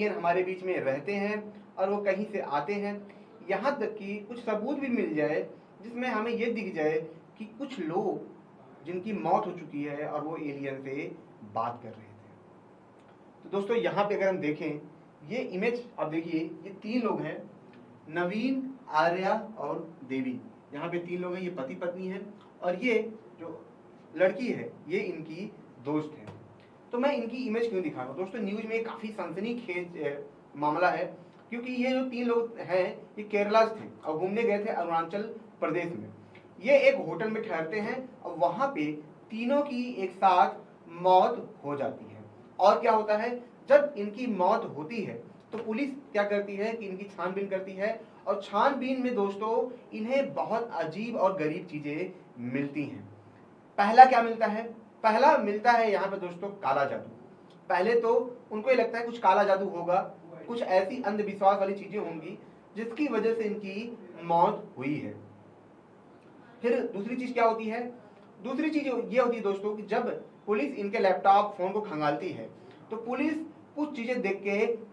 Alien हमारे बीच में रहते हैं और वो कहीं से आते हैं, यहाँ तक कि कुछ सबूत भी मिल जाए जिसमें हमें ये दिख जाए कि कुछ लोग जिनकी मौत हो चुकी है और वो एलियन से बात कर रहे थे। तो दोस्तों यहाँ पे अगर हम देखें ये इमेज, आप देखिए ये 3 लोग हैं, नवीन, आर्या और देवी। यहाँ पे 3 लोग हैं, ये पति पत्नी हैं और ये जो लड़की है ये इनकी दोस्त है। तो मैं इनकी इमेज क्यों दिखा रहा हूँ दोस्तों, न्यूज में काफ़ी सनसनीखेज मामला है, क्योंकि ये जो 3 लोग हैं ये केरला से थे और घूमने गए थे अरुणाचल प्रदेश में। ये एक होटल में ठहरते हैं और वहाँ पे तीनों की एक साथ मौत हो जाती है। और क्या होता है, जब इनकी मौत होती है तो पुलिस क्या करती है कि इनकी छानबीन करती है और छानबीन में दोस्तों इन्हें बहुत अजीब और गरीब चीजें मिलती हैं। पहला क्या मिलता है, पहला मिलता है यहाँ पे दोस्तों काला जादू। पहले तो उनको ये लगता है कुछ काला जादू होगा, कुछ ऐसी अंधविश्वास वाली चीजें होंगी जिसकी वजह से इनकी मौत हुई है। फिर दूसरी चीज क्या होती है, दूसरी चीज ये होती है दोस्तों कि जब पुलिस इनके लैपटॉप फोन को खंगालती है तो पुलिस कुछ चीजें देख के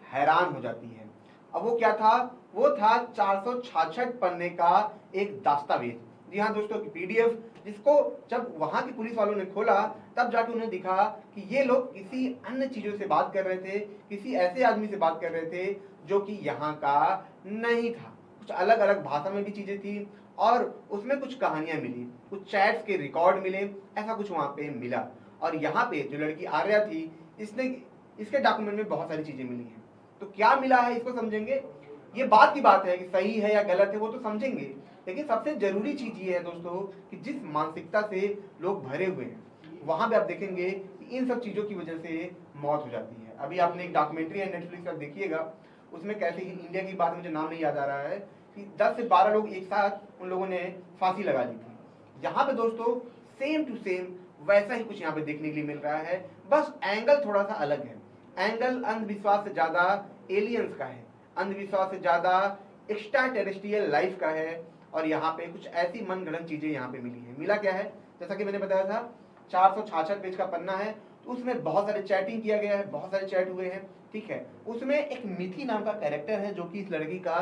हैरान हो जाती है। अब वो क्या था, वो था 466 पन्ने का एक दस्तावेज। जी हाँ दोस्तों, पीडीएफ, जिसको जब वहां की पुलिस वालों ने खोला तब जाके उन्हें दिखा कि ये लोग किसी अन्य चीजों से बात कर रहे थे, किसी ऐसे आदमी से बात कर रहे थे जो कि यहाँ का नहीं था। कुछ अलग अलग भाषा में भी चीजें थी और उसमें कुछ कहानियां मिली, कुछ चैट्स के रिकॉर्ड मिले, ऐसा कुछ वहां पे मिला। और यहाँ पे जो लड़की आर्या थी इसने इसके डॉक्यूमेंट में बहुत सारी चीजें मिली हैं। तो क्या मिला है इसको समझेंगे। ये बात की बात है कि सही है या गलत है वो तो समझेंगे, लेकिन सबसे जरूरी चीज ये है दोस्तों कि जिस मानसिकता से लोग भरे हुए हैं वहां पे आप देखेंगे कि इन सब चीजों की वजह से मौत हो जाती है। अभी आपने एक डॉक्यूमेंट्री है नेटफ्लिक्स पर, देखिएगा, उसमें कैसे ही इंडिया की बात, मुझे नाम नहीं याद आ रहा है, कि 10 से 12 लोग एक साथ उन लोगों ने फांसी लगा ली थी। यहाँ पे दोस्तों सेम टू सेम वैसा ही कुछ यहाँ पे देखने के लिए मिल रहा है, बस एंगल थोड़ा सा अलग है। एंगल अंधविश्वास से ज्यादा एलियंस का है, अंधविश्वास से ज्यादा एक्स्ट्रा टेरेस्ट्रियल लाइफ का है। और यहाँ पे कुछ ऐसी मनगढ़ंत चीजें यहाँ पे मिली है। मिला क्या है, जैसा कि मैंने बताया था 466 पेज का पन्ना है, तो उसमें बहुत सारे चैटिंग किया गया है, बहुत सारे चैट हुए हैं, ठीक है। उसमें एक मिथि नाम का कैरेक्टर है जो कि इस लड़की का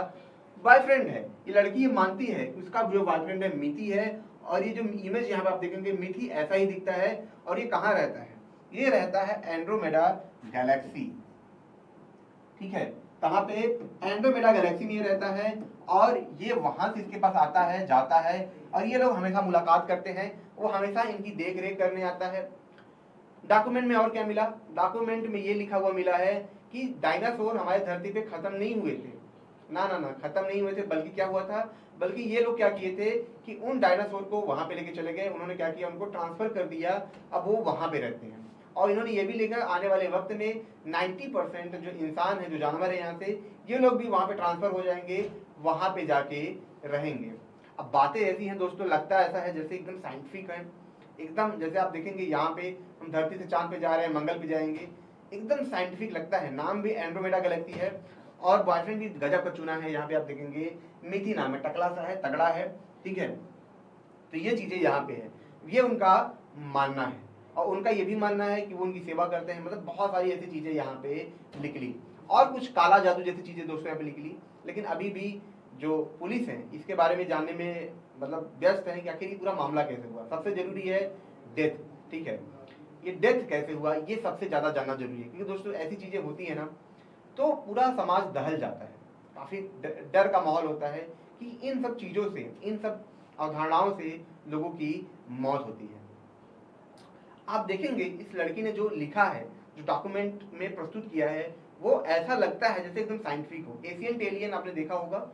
बॉयफ्रेंड है। ये लड़की ये मानती है कि उसका जो बॉयफ्रेंड है मिथि है, और ये जो इमेज यहाँ पे आप देखेंगे मिथि ऐसा ही दिखता है। और ये कहाँ रहता है, ये रहता है एंड्रोमेडा गैलेक्सी, ठीक है। कहाँ पे, एंड्रोमेडा गैलेक्सी में ये रहता है और ये वहां से इसके पास आता है, जाता है, और ये लोग हमेशा मुलाकात करते हैं, वो हमेशा इनकी देख रेख करने आता है। डॉक्यूमेंट में और क्या मिला, डॉक्यूमेंट में ये लिखा हुआ मिला है कि डायनासोर हमारे धरती पे खत्म नहीं हुए थे, ना ना ना, खत्म नहीं हुए थे, बल्कि क्या हुआ था, बल्कि ये लोग क्या किए थे कि उन डायनासोर को वहां पे लेके चले गए, उन्होंने क्या किया, उनको ट्रांसफर कर दिया, अब वो वहां पे रहते हैं। और इन्होंने ये भी लिखा आने वाले वक्त में 90% जो इंसान है, जो जानवर है यहाँ से, ये लोग भी वहां पे ट्रांसफर हो जाएंगे, वहां पे जाके रहेंगे। अब बातें ऐसी हैं दोस्तों, लगता ऐसा है जैसे एकदम साइंटिफिक है, एकदम जैसे आप देखेंगे यहाँ पे हम धरती से चांद पे जा रहे हैं, मंगल पे जाएंगे, एकदम साइंटिफिक लगता है। नाम भी एंड्रोमेडा गैलेक्सी है और बॉयफ्रेंड भी गजब का चुना है। यहाँ पे आप देखेंगे मिथि नाम है, टकला सा है, तगड़ा है, ठीक है। तो ये चीजें यहाँ पे है, ये उनका मानना है। और उनका ये भी मानना है कि वो उनकी सेवा करते हैं, मतलब बहुत सारी ऐसी चीजें यहाँ पे निकली। और कुछ काला जादू जैसी चीजें दोस्तों यहाँ पे निकली, लेकिन अभी भी जो पुलिस है इसके बारे में जानने में मतलब व्यस्त है कि आखिर ये पूरा मामला कैसे हुआ। सबसे जरूरी है डेथ, ठीक है, ये डेथ कैसे हुआ ये सबसे ज्यादा जानना जरूरी है, क्योंकि दोस्तों ऐसी चीजें होती है ना तो पूरा समाज दहल जाता है, काफी डर का माहौल होता है कि इन सब चीजों से, इन सब अवधारणाओं से लोगों की मौत होती है। आप देखेंगे इस लड़की ने जो लिखा है, जो डॉक्यूमेंट में प्रस्तुत किया है, वो ऐसा लगता है जैसे एकदम साइंटिफिक हो। एशियंट एलियन आपने देखा होगा,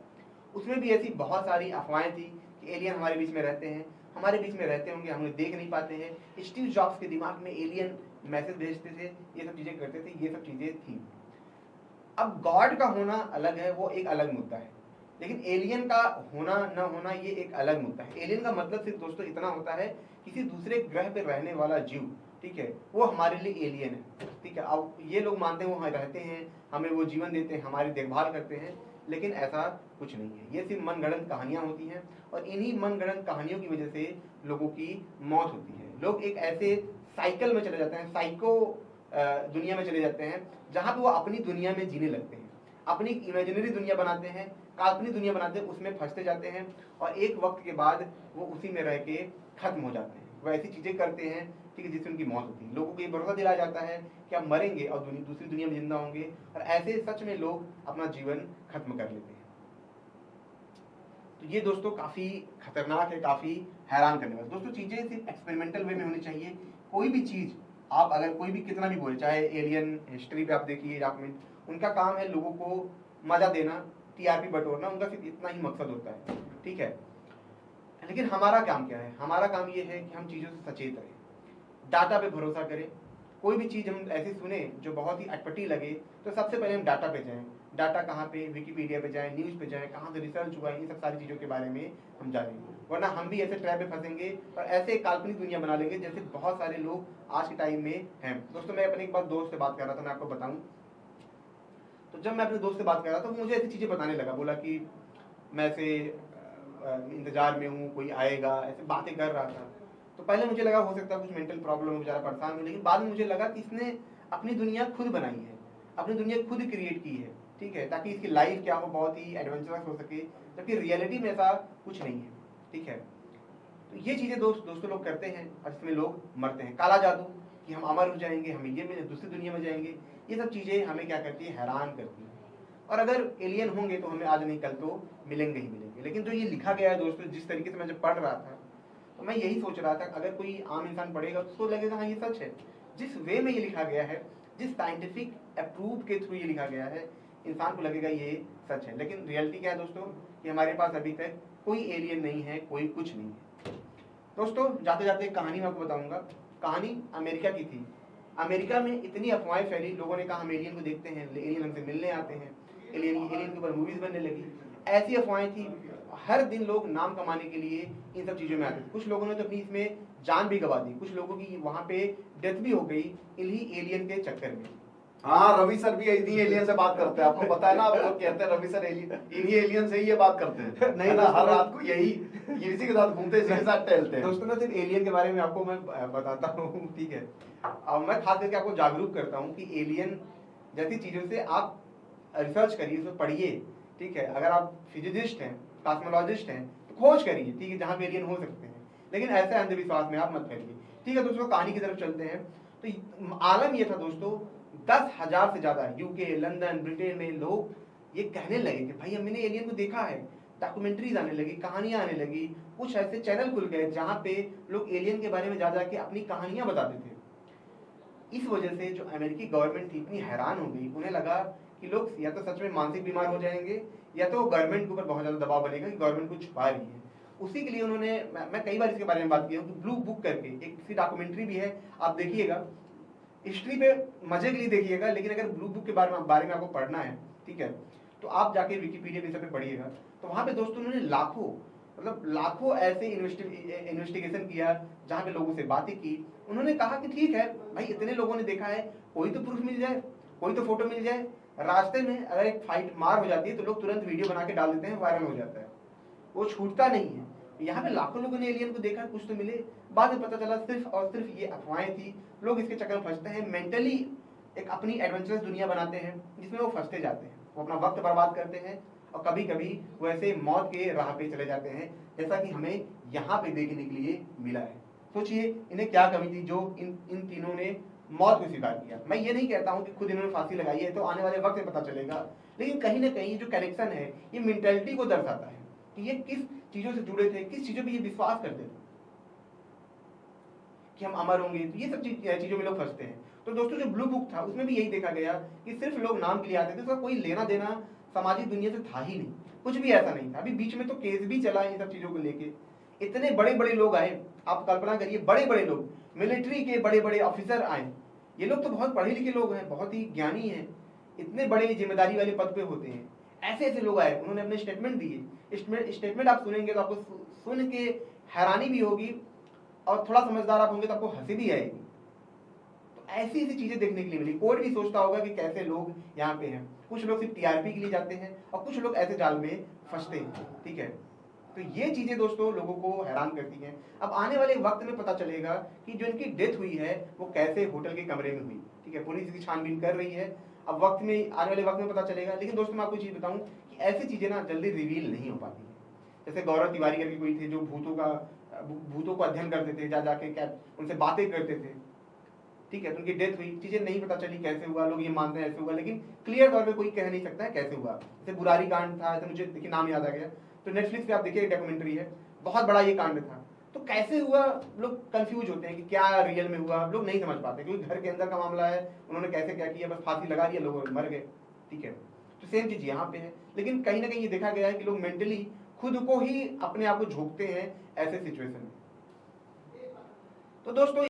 उसमें भी ऐसी बहुत सारी अफवाहें थी कि एलियन हमारे बीच में रहते हैं, हमारे बीच में रहते होंगे, हम उन्हें देख नहीं पाते हैं। स्टीव जॉब्स के दिमाग में एलियन मैसेज भेजते थे, ये सब चीजें करते थे, ये सब चीजें थी। अब गॉड का होना अलग है, वो एक अलग मुद्दा है, लेकिन एलियन का होना न होना ये एक अलग मुद्दा है। एलियन का मतलब सिर्फ दोस्तों इतना होता है, किसी दूसरे ग्रह पे रहने वाला जीव, ठीक है, वो हमारे लिए एलियन है, ठीक है। अब ये लोग मानते हैं वो रहते हैं, हमें वो जीवन देते हैं, हमारी देखभाल करते हैं, लेकिन ऐसा कुछ नहीं है। ये सिर्फ मनगढ़ंत कहानियां होती हैं और इन्हीं मनगढ़ंत कहानियों की वजह से लोगों की मौत होती है। लोग एक ऐसे साइकिल में चले जाते हैं, साइको दुनिया में चले जाते हैं जहाँ पे वो अपनी दुनिया में जीने लगते हैं, अपनी इमेजिनरी दुनिया बनाते हैं, काल्पनिक दुनिया बनाते हैं, उसमें फंसते जाते हैं और एक वक्त के बाद वो उसी में रह के खत्म हो जाते हैं। वो ऐसी चीज़ें करते हैं, ठीक है, जिससे उनकी मौत होती है। लोगों को ये भरोसा दिलाया जाता है कि आप मरेंगे और दूसरी दुनिया में जिंदा होंगे, और ऐसे सच में लोग अपना जीवन खत्म कर लेते हैं। तो ये दोस्तों काफ़ी खतरनाक है, काफ़ी हैरान करने वाला। दोस्तों चीज़ें सिर्फ एक्सपेरिमेंटल वे में होनी चाहिए। कोई भी चीज़ आप अगर कोई भी कितना भी बोले, चाहे एलियन हिस्ट्री पे आप देखिए डॉक्यूमेंट, उनका काम है लोगों को मजा देना, टीआरपी बटोरना, उनका सिर्फ इतना ही मकसद होता है, ठीक है। लेकिन हमारा काम क्या है? हमारा काम ये है कि हम चीज़ों से सचेत रहें, डाटा पे भरोसा करें। कोई भी चीज़ हम ऐसी सुने जो बहुत ही अटपटी लगे तो सबसे पहले हम डाटा पे जाएं। डाटा कहाँ पे? विकिपीडिया पे जाएं, न्यूज़ पे जाएं, कहाँ से रिसर्च हुआ है, इन सब सारी चीज़ों के बारे में हम जानें। वरना हम भी ऐसे ट्रैप में फंसेंगे और ऐसे काल्पनिक दुनिया बना लेंगे जैसे बहुत सारे लोग आज के टाइम में हैं। दोस्तों मैं अपने एक बार दोस्त से बात कर रहा था, मैं आपको बताऊँ। तो जब मैं अपने दोस्त से बात कर रहा था वो मुझे ऐसी चीज़ें बताने लगा, बोला कि मैं ऐसे इंतजार में हूँ, कोई आएगा, ऐसे बातें कर रहा था। तो पहले मुझे लगा हो सकता है कुछ मेंटल प्रॉब्लम, बेचारा परेशान है, लेकिन बाद में मुझे लगा कि इसने अपनी दुनिया खुद बनाई है, अपनी दुनिया खुद क्रिएट की है, ठीक है, ताकि इसकी लाइफ क्या हो, बहुत ही एडवेंचरस हो सके, जबकि रियलिटी में ऐसा कुछ नहीं है, ठीक है। तो ये चीज़ें दोस्तों लोग करते हैं और इसमें लोग मरते हैं। काला जादू कि हम अमर हो जाएंगे, हम ये में दूसरी दुनिया में जाएंगे, ये सब चीज़ें हमें क्या करती है? हैरान करती है। और अगर एलियन होंगे तो हमें आज नहीं कल तो मिलेंगे ही मिलेंगे। लेकिन जो ये लिखा गया है दोस्तों, जिस तरीके से मैं जब पढ़ रहा था तो मैं यही सोच रहा था, अगर कोई आम इंसान पढ़ेगा तो उसको लगेगा हाँ ये सच है। जिस वे में ये लिखा गया है, जिस साइंटिफिक अप्रूव के थ्रू ये लिखा गया है, इंसान को लगेगा ये सच है। लेकिन रियलिटी क्या है दोस्तों? कि हमारे पास अभी तक कोई एलियन नहीं है, कोई कुछ नहीं है। दोस्तों जाते जाते एक कहानी मैं आपको बताऊंगा। कहानी अमेरिका की थी। अमेरिका में इतनी अफवाहें फैली, लोगों ने कहा हम एलियन को देखते हैं, एलियन हमसे मिलने आते हैं, एलियन के ऊपर मूवीज बनने लगी। ऐसी अफवाहें थी, हर दिन लोग नाम कमाने के लिए इन सब चीज़ों में आते थे। कुछ लोगों ने तो अपनी इसमें जान भी गंवा दी, कुछ लोगों की वहाँ पे डेथ भी हो गई इन्हीं एलियन के चक्कर में। हाँ, रवि सर भी इन्हीं एलियन से बात करते हैं, आपको पता है ना। आप लोग कहते हैं रवि सर इन्हीं एलियन से ही ये बात करते हैं, नहीं ना? हर रात को यही इसी के साथ घूमते, इसी के साथ टहलते हैं। दोस्तों मैं सिर्फ एलियन के बारे में आपको मैं बताता हूँ, ठीक है। अब मैं खास करके आपको जागरूक करता हूँ कि एलियन जैसी चीज़ों से आप रिसर्च करिए, उसमें पढ़िए, ठीक है। अगर आप फिजिसिस्ट हैं, कॉस्मोलॉजिस्ट हैं तो खोज करिए, ठीक है, जहाँ पे एलियन हो सकते हैं। लेकिन ऐसे अंधविश्वास में आप मत फैलिए, ठीक है। दोस्तों कहानी की तरफ चलते हैं। तो आलम ये था दोस्तों, 10,000 से ज़्यादा यूके, लंदन, ब्रिटेन में लोग ये कहने लगे कि भाई हमने एलियन को देखा है। डॉक्यूमेंट्रीज आने लगी, कहानियाँ आने लगी, कुछ ऐसे चैनल खुल गए जहाँ पे लोग एलियन के बारे में जा जाके अपनी कहानियाँ बताते थे। इस वजह से जो अमेरिकी गवर्नमेंट थी इतनी हैरान हो गई, उन्हें लगा कि लोग या तो सच में मानसिक बीमार हो जाएंगे या तो गवर्नमेंट के ऊपर बहुत ज़्यादा दबाव बनेगा कि गवर्नमेंट कुछ छुपा रही है। उसी के लिए उन्होंने, मैं कई बार इसके बारे में बात की हूँ कि ब्लू बुक करके एक सी डॉक्यूमेंट्री भी है, आप देखिएगा, हिस्ट्री पे मजे के लिए देखिएगा। लेकिन अगर ब्लू बुक के बारे में आपको पढ़ना है, ठीक है, तो आप जाके विकिपीडिया पे पढ़िएगा। तो वहाँ पे दोस्तों उन्होंने लाखों ऐसे इन्वेस्टिगेशन किया, जहाँ पे लोगों से बातें की। उन्होंने कहा कि ठीक है भाई, इतने लोगों ने देखा है, कोई तो प्रूफ मिल जाए, कोई तो फोटो मिल जाए। रास्ते में अगर एक फाइट मार हो जाती है तो लोग तुरंत वीडियो बना के डाल देते हैं, वायरल हो जाता है, वो छूटता नहीं है। यहाँ पे लाखों लोगों ने एलियन को देखा, कुछ तो मिले। बाद में पता चला सिर्फ और सिर्फ ये अफवाहें थी। लोग इसके चक्कर में फंसते हैं, मेंटली एक अपनी एडवेंचरस दुनिया बनाते हैं जिसमें वो फंसते जाते हैं, वो अपना वक्त बर्बाद करते हैं और कभी कभी वो ऐसे मौत के राह पे चले जाते हैं, जैसा कि हमें यहाँ पे देखने के लिए मिला है। सोचिए इन्हें क्या कमी थी जो इन तीनों ने मौत को स्वीकार किया। मैं ये नहीं कहता हूँ कि खुद इन्होंने फांसी लगाई है, तो आने वाले वक्त में पता चलेगा, लेकिन कहीं ना कहीं जो कनेक्शन है ये मेंटेलिटी को दर्शाता है कि ये किस चीजों से जुड़े थे, किस चीजों पे ये विश्वास करते थे कि हम अमर होंगे। तो ये सब चीजों में लोग फंसते हैं। तो दोस्तों जो ब्लू बुक था उसमें भी यही देखा गया कि सिर्फ लोग नाम के लिए आते थे, उसका कोई लेना देना सामाजिक दुनिया से था ही नहीं, कुछ भी ऐसा नहीं था। अभी बीच में तो केस भी चला इन सब चीजों को लेके, इतने बड़े बड़े लोग आए, आप कल्पना करिए, बड़े बड़े लोग, मिलिट्री के बड़े बड़े ऑफिसर आए। ये लोग तो बहुत पढ़े लिखे लोग हैं, बहुत ही ज्ञानी हैं, इतने बड़े जिम्मेदारी वाले पद पे होते हैं। ऐसे ऐसे लोग आए, उन्होंने अपने स्टेटमेंट दिए। स्टेटमेंट आप सुनेंगे तो आपको सुन के हैरानी भी होगी, और थोड़ा समझदार आप होंगे तो आपको हंसी भी आएगी। तो ऐसी ऐसी चीजें देखने के लिए मिली। कोर्ट भी सोचता होगा कि कैसे लोग यहाँ पे हैं। कुछ लोग सिर्फ टीआरपी के लिए जाते हैं और कुछ लोग ऐसे जाल में फंसते हैं, ठीक है। तो ये चीजें दोस्तों लोगों को हैरान करती हैं। अब आने वाले वक्त में पता चलेगा कि जो इनकी डेथ हुई है वो कैसे होटल के कमरे में हुई, ठीक है। पुलिस इसकी छानबीन कर रही है, अब वक्त में आने वाले वक्त में पता चलेगा। लेकिन दोस्तों मैं आपको चीज बताऊं कि ऐसी चीजें ना जल्दी रिवील नहीं हो पाती है। जैसे गौरव तिवारी करके कोई थे जो भूतों को अध्ययन करते थे, जा जाके क्या उनसे बातें करते थे, ठीक है। तो उनकी डेथ हुई, चीजें नहीं पता चली कैसे हुआ, लोग ये मानते हैं ऐसे हुआ, लेकिन क्लियर तौर पे कोई कह नहीं सकता है कैसे हुआ। जैसे बुरारी कांड था, ऐसे मुझे देखिए नाम याद आ गया, तो नेटफ्लिक्स पे आप देखिए डॉक्यूमेंट्री है, बहुत बड़ा ये कांड था। तो कैसे हुआ लोग कंफ्यूज होते हैं कि क्या रियल में हुआ, लोग नहीं समझ पाते, क्योंकि घर के अंदर का मामला है, उन्होंने कैसे क्या किया, बस फांसी लगा दिया, लोग मर गए, ठीक है। तो सेम चीज यहाँ पे है। लेकिन कहीं ना कहीं ये देखा गया है कि लोग मेंटली खुद को ही अपने आप को झोंकते हैं ऐसे सिचुएशन में। तो दोस्तों